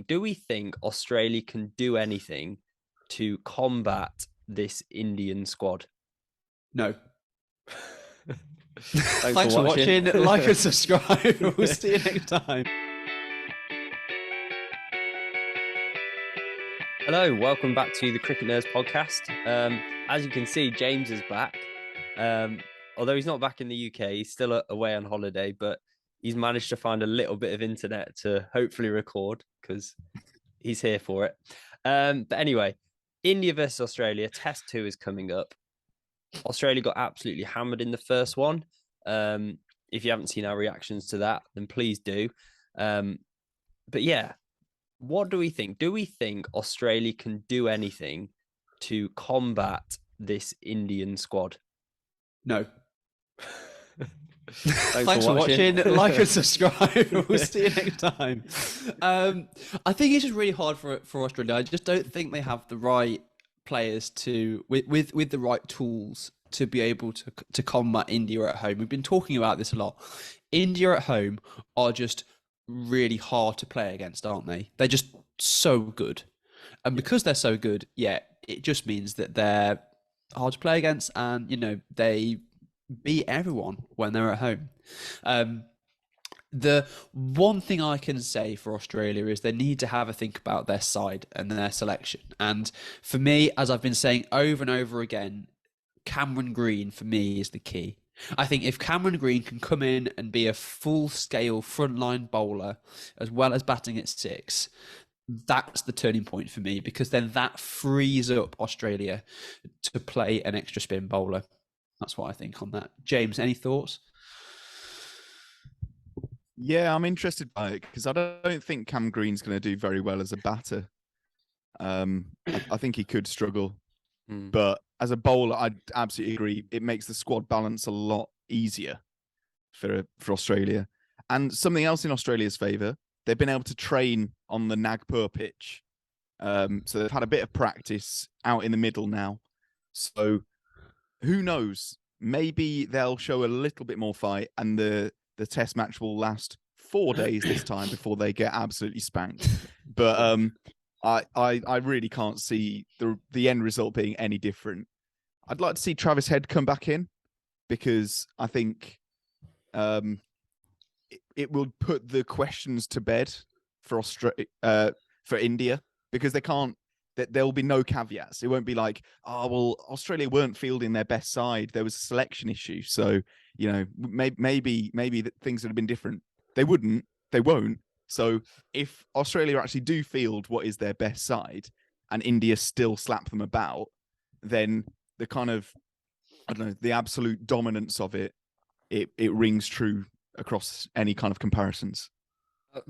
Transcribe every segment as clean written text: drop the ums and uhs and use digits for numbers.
do we think Australia can do anything to combat this Indian squad? No. Thanks For watching. Like and subscribe. We'll see you next time. Hello, welcome back to the Cricket Nerds podcast. As you can see, James is back. Although he's not back in the UK, he's still away on holiday, but he's managed to find a little bit of internet to hopefully record because he's here for it. But anyway, India versus Australia, Test 2 is coming up. Australia got absolutely hammered in the first one. If you haven't seen our reactions to that, then please do. But yeah, what do we think? Do we think Australia can do anything to combat this Indian squad? No. Thanks for watching. Like and subscribe. We'll see you next time. I think it's just really hard for Australia. I just don't think they have the right players with the right tools to be able to combat India at home. We've been talking about this a lot. India at home are just really hard to play against, aren't they? They're just so good. And because they're so good, it just means that they're hard to play against, and they beat everyone when they're at home. The one thing I can say for Australia is they need to have a think about their side and their selection. And for me, as I've been saying over and over again, Cameron Green for me is the key. I think if Cameron Green can come in and be a full-scale frontline bowler as well as batting at six, that's the turning point for me, because then that frees up Australia to play an extra spin bowler. That's what I think on that. James, any thoughts? Yeah, I'm interested by it because I don't think Cam Green's going to do very well as a batter. I think he could struggle. But as a bowler, I absolutely agree. It makes the squad balance a lot easier for Australia. And something else in Australia's favour, they've been able to train on the Nagpur pitch. So they've had a bit of practice out in the middle now. So who knows? Maybe they'll show a little bit more fight, and the test match will last 4 days this time before they get absolutely spanked. But I really can't see the end result being any different. I'd like to see Travis Head come back in, because I think it will put the questions to bed for India, because there will be no caveats. It won't be like, oh, well, Australia weren't fielding their best side. There was a selection issue. So, maybe things would have been different. They won't. So if Australia actually do field what is their best side and India still slap them about, then the kind of, the absolute dominance of it rings true across any kind of comparisons.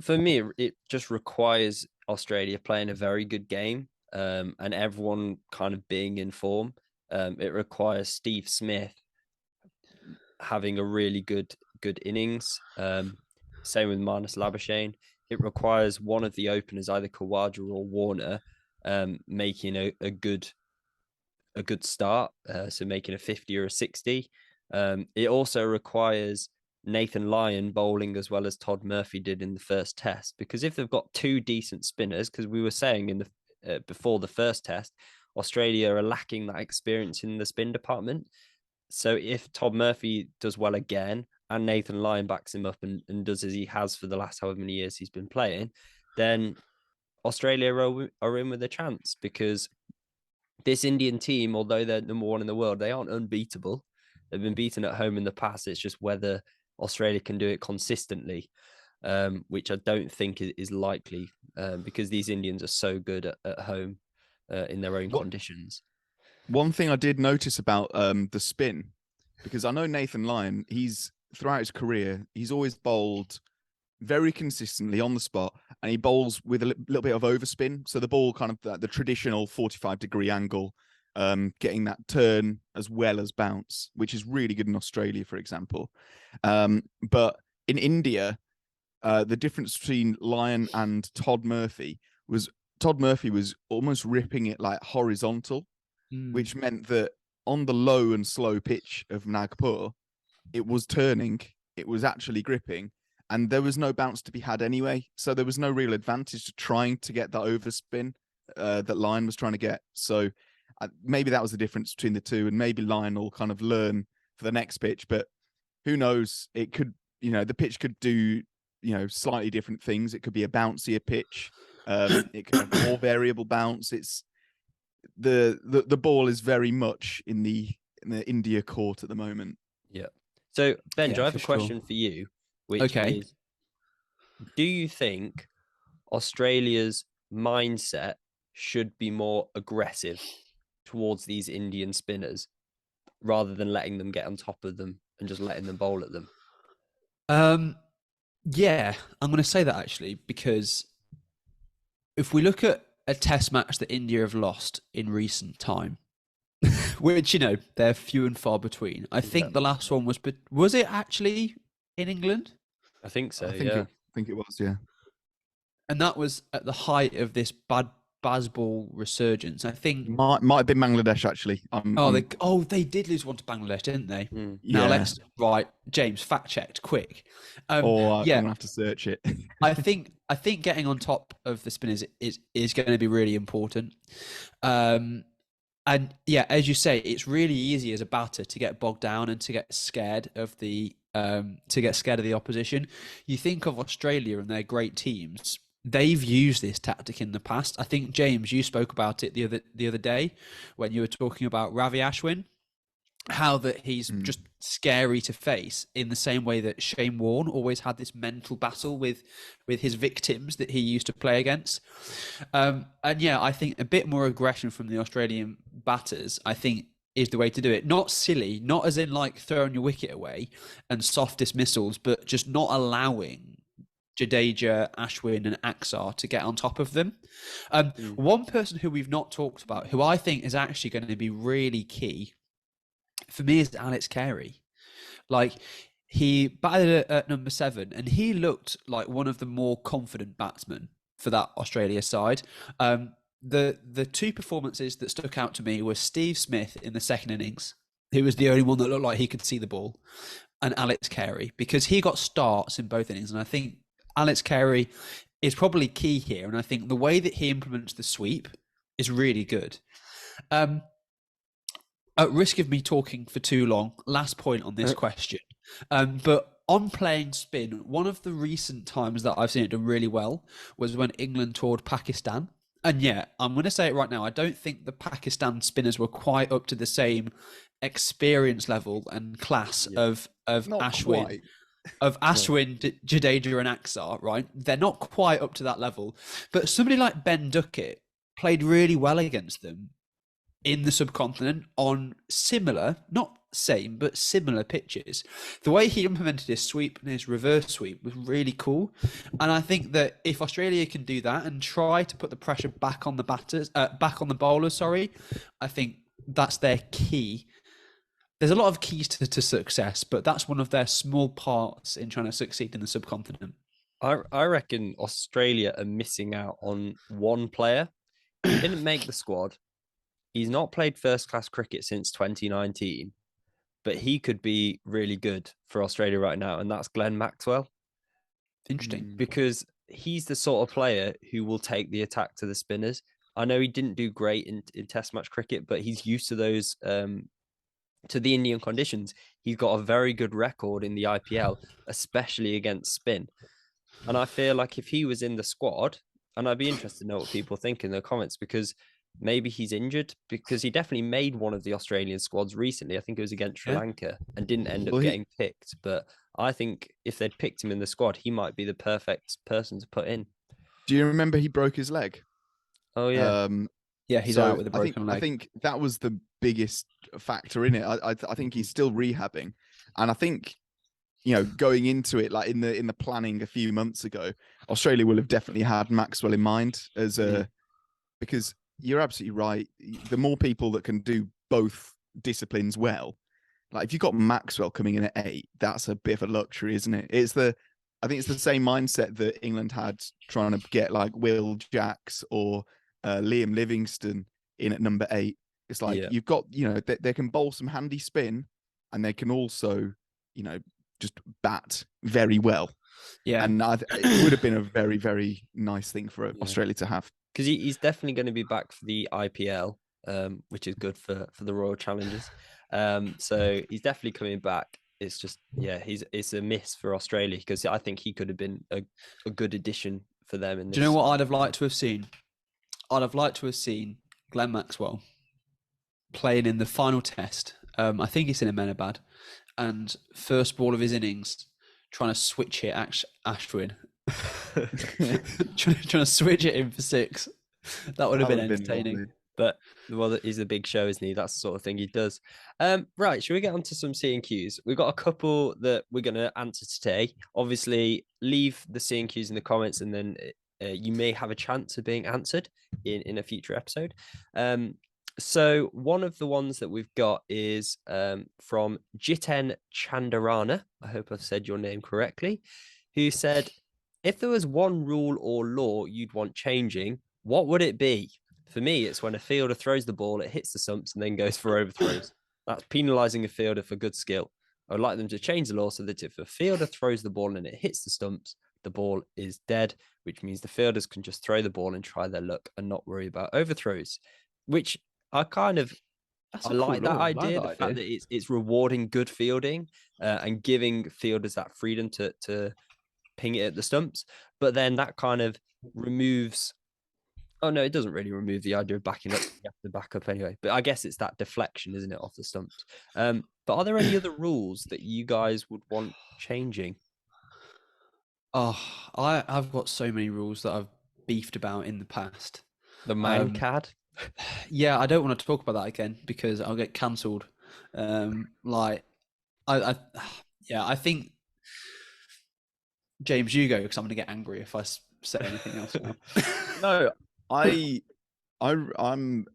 For me, it just requires Australia playing a very good game, and everyone kind of being in form. It requires Steve Smith having a really good innings. Same with Marnus Labuschagne. It requires one of the openers, either Khawaja or Warner, making a good start, so making a 50 or a 60. It also requires Nathan Lyon bowling as well as Todd Murphy did in the first test, because if they've got two decent spinners, because we were saying in the before the first test, Australia are lacking that experience in the spin department. So if Todd Murphy does well again, and Nathan Lyon backs him up and does as he has for the last however many years he's been playing, then Australia are in with a chance, because this Indian team, although they're number one in the world, they aren't unbeatable. They've been beaten at home in the past. It's just whether Australia can do it consistently, which I don't think is likely, because these Indians are so good at home in their own conditions. One thing I did notice about the spin, because I know Nathan Lyon, throughout his career, he's always bowled very consistently on the spot, and he bowls with a little bit of overspin. So the ball kind of the traditional 45-degree angle, getting that turn as well as bounce, which is really good in Australia, for example. But in India, the difference between Lyon and Todd Murphy was almost ripping it like horizontal, which meant that on the low and slow pitch of Nagpur, it was turning, it was actually gripping, and there was no bounce to be had anyway. So there was no real advantage to trying to get that overspin that Lyon was trying to get. So maybe that was the difference between the two, and maybe Lyon will kind of learn for the next pitch. But who knows? It could, the pitch could do, slightly different things. It could be a bouncier pitch. It could have more variable bounce. It's the ball is very much in the India court at the moment. Yeah. So Benj, Yeah, I have for a question for you, which is, do you think Australia's mindset should be more aggressive towards these Indian spinners rather than letting them get on top of them and just letting them bowl at them? Yeah, I'm going to say that actually, because if we look at a test match that India have lost in recent time, which, they're few and far between. I think the last one was it actually in England? I think so, I think it was, yeah. And that was at the height of this Bazball resurgence. I think might have been Bangladesh actually. They did lose one to Bangladesh, didn't they? Yeah. Now James, fact checked quick. I'm gonna have to search it. I think getting on top of the spinners is going to be really important. And yeah, as you say, it's really easy as a batter to get bogged down and to get scared of the opposition. You think of Australia and their great teams. They've used this tactic in the past. I think, James, you spoke about it the other day when you were talking about Ravi Ashwin, how that he's just scary to face in the same way that Shane Warne always had this mental battle with his victims that he used to play against. And yeah, I think a bit more aggression from the Australian batters, I think, is the way to do it. Not silly, not as in like throwing your wicket away and soft dismissals, but just not allowing Jadeja, Ashwin and Axar to get on top of them. One person who we've not talked about, who I think is actually going to be really key for me, is Alex Carey. Like, he batted at number 7 and he looked like one of the more confident batsmen for that Australia side. The two performances that stuck out to me were Steve Smith in the second innings, who was the only one that looked like he could see the ball, and Alex Carey, because he got starts in both innings. And I think Alex Carey is probably key here. And I think the way that he implements the sweep is really good. At risk of me talking for too long, last point on this question. But on playing spin, one of the recent times that I've seen it done really well was when England toured Pakistan. And yeah, I'm going to say it right now. I don't think the Pakistan spinners were quite up to the same experience level and class of Ashwin. Quite. Of Ashwin, Jadeja and Axar, right? They're not quite up to that level. But somebody like Ben Duckett played really well against them in the subcontinent on similar, not same, but similar pitches. The way he implemented his sweep and his reverse sweep was really cool. And I think that if Australia can do that and try to put the pressure back on the bowlers, I think that's their key. There's a lot of keys to success, but that's one of their small parts in trying to succeed in the subcontinent. I reckon Australia are missing out on one player. He didn't make the squad. He's not played first-class cricket since 2019, but he could be really good for Australia right now, and that's Glenn Maxwell. Interesting. Because he's the sort of player who will take the attack to the spinners. I know he didn't do great in Test match cricket, but he's used to those, to the Indian conditions. He's got a very good record in the IPL, especially against spin. And I feel like if he was in the squad, and I'd be interested to know what people think in the comments, because maybe he's injured, because he definitely made one of the Australian squads recently. I think it was against Sri Lanka and didn't end up getting picked. But I think if they'd picked him in the squad, he might be the perfect person to put in. Do you remember he broke his leg? Oh, yeah. Yeah, he's out with a broken leg. I think that was the biggest factor in it. I think he's still rehabbing. And I think, going into it, like in the planning a few months ago, Australia will have definitely had Maxwell in mind as because you're absolutely right. The more people that can do both disciplines well, like if you've got Maxwell coming in at 8, that's a bit of a luxury, isn't it? I think it's the same mindset that England had trying to get like Will Jacks or Liam Livingstone in at number 8. It's like you've got, they can bowl some handy spin, and they can also, just bat very well. Yeah. And it would have been a very, very nice thing for Australia to have. Because he's definitely going to be back for the IPL, which is good for the Royal Challengers. So he's definitely coming back. It's just, it's a miss for Australia because I think he could have been a good addition for them. Do you know what I'd have liked to have seen? I'd have liked to have seen Glenn Maxwell playing in the final test. I think it's in Ahmedabad, and first ball of his innings, trying to switch hit Ashwin. trying to switch it in for 6. That would have been entertaining. But he's a big show, isn't he? That's the sort of thing he does. Right, should we get on to some CNQs? We've got a couple that we're going to answer today. Obviously, leave the CNQs in the comments, and then you may have a chance of being answered in a future episode. So one of the ones that we've got is from Jiten Chandarana. I hope I've said your name correctly. Who said, if there was one rule or law you'd want changing, what would it be? For me, it's when a fielder throws the ball, it hits the stumps and then goes for overthrows. That's penalising a fielder for good skill. I would like them to change the law so that if a fielder throws the ball and it hits the stumps, the ball is dead, which means the fielders can just throw the ball and try their luck and not worry about overthrows, which I like that idea. The fact that it's rewarding good fielding and giving fielders that freedom to ping it at the stumps. But then that kind of removes... Oh, no, it doesn't really remove the idea of backing up. You have to back up anyway. But I guess it's that deflection, isn't it, off the stumps? But are there any other rules that you guys would want changing? Oh, I've got so many rules that I've beefed about in the past. The man-cad? Yeah, I don't want to talk about that again because I'll get cancelled. I think James, you go because I'm going to get angry if I say anything else now. No, I'm.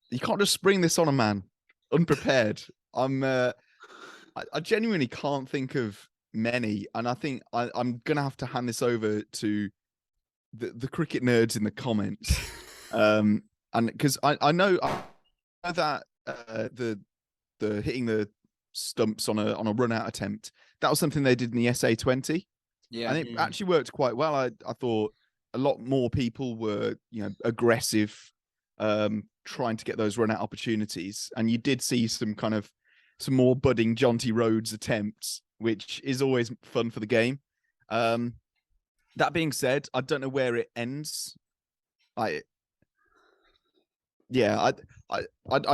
You can't just spring this on a man unprepared. I genuinely can't think of many, and I think I'm gonna have to hand this over to the cricket nerds in the comments. And because I know that the hitting the stumps on a run out attempt, that was something they did in the SA20. Yeah, and it actually worked quite well. I thought a lot more people were, aggressive, trying to get those run out opportunities. And you did see some more budding Jonty Rhodes attempts, which is always fun for the game. That being said, I don't know where it ends. I'd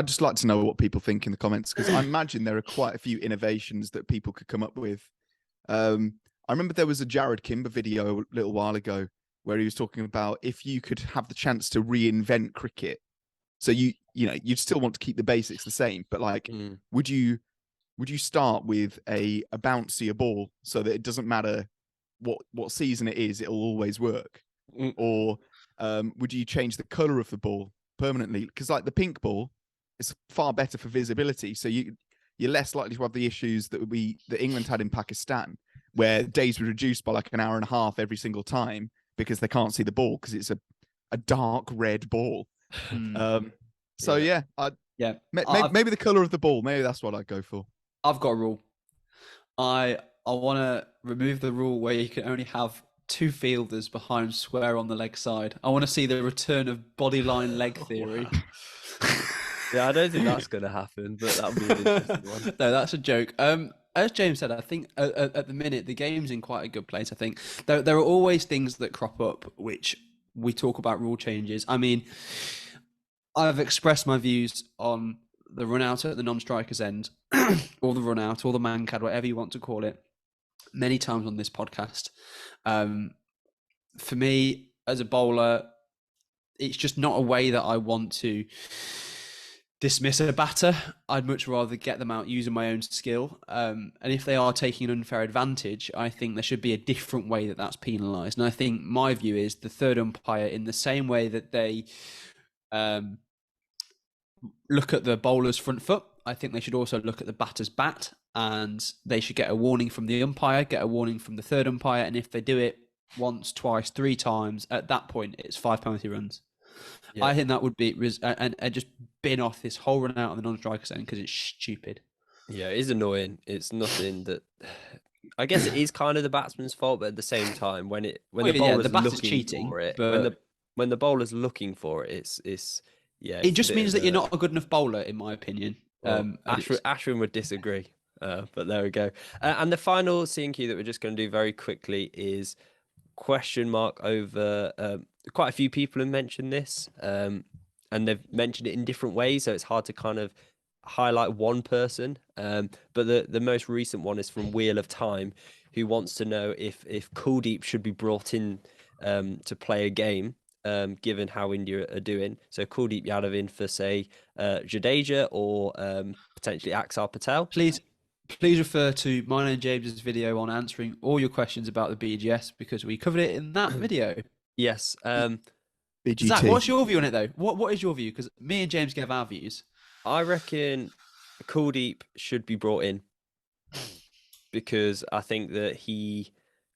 just like to know what people think in the comments, because I imagine there are quite a few innovations that people could come up with. I remember there was a Jared Kimber video a little while ago where he was talking about if you could have the chance to reinvent cricket. So you'd still want to keep the basics the same, but would you start with a bouncier ball so that it doesn't matter what season it is, it'll always work? Or would you change the color of the ball permanently? Because the pink ball is far better for visibility, so you're less likely to have the issues that England had in Pakistan, where days were reduced by an hour and a half every single time because they can't see the ball because it's a dark red ball. Maybe the color of the ball, maybe that's what I'd go for. I've got a rule. I want to remove the rule where you can only have 2 fielders behind square on the leg side. I want to see the return of bodyline leg theory. Yeah, I don't think that's going to happen, but that'll be an interesting one. No, that's a joke. As James said, I think at the minute the game's in quite a good place. I think there are always things that crop up which we talk about rule changes. I mean, I've expressed my views on the run out at the non-strikers end, or the run out, or the man-cad, whatever you want to call it, many times on this podcast. For me, as a bowler, it's just not a way that I want to dismiss a batter. I'd much rather get them out using my own skill. And if they are taking an unfair advantage, I think there should be a different way that that's penalised. And I think my view is the third umpire, in the same way that they look at the bowler's front foot, I think they should also look at the batter's bat, and they should get a warning from the umpire, get a warning from the third umpire, and if they do it once, twice, 3 times, at that point it's 5 penalty runs. Yeah. I think that would be and just bin off this whole run out of the non-strikers end because it's stupid. Yeah, it is annoying. It's nothing that I guess it is kind of the batsman's fault, but at the same time, when the yeah, bowler's the batter's looking cheating, for it, but when the bowler's looking for it, it's yeah, it it's a just bit means of that you're a. not a good enough bowler, in my opinion. Well, And it's Ashwin would disagree, but there we go. And the final CNQ that we're just going to do very quickly is question mark over. Quite a few people have mentioned this, and they've mentioned it in different ways, so it's hard to kind of highlight one person. But the most recent one is from Wheel of Time, who wants to know if Kuldeep should be brought in to play a game. Given how India are doing, so Kuldeep Yadav in for say Jadeja or potentially Axar Patel. please refer to mine and James's video on answering all your questions about the BGS because we covered it in that video. Yes. BGT. Zach, what's your view on it though? What is your view? Because me and James gave our views. I reckon Kuldeep should be brought in because I think that he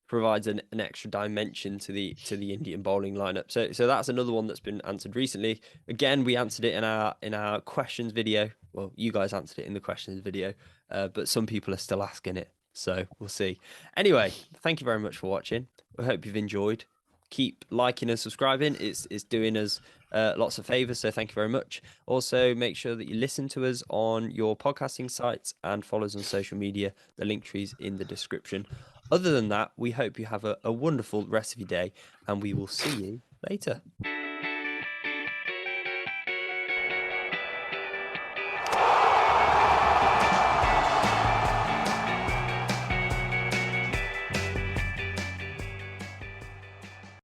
provides an extra dimension to the Indian bowling lineup. So that's another one that's been answered recently. Again, we answered it in our questions video. Well, you guys answered it in the questions video, but some people are still asking it. So we'll see. Anyway, thank you very much for watching. I hope you've enjoyed. Keep liking and subscribing. It's doing us lots of favors, so thank you very much. Also, make sure that you listen to us on your podcasting sites and follow us on social media. The link tree's in the description. Other than that, we hope you have a wonderful rest of your day, and we will see you later.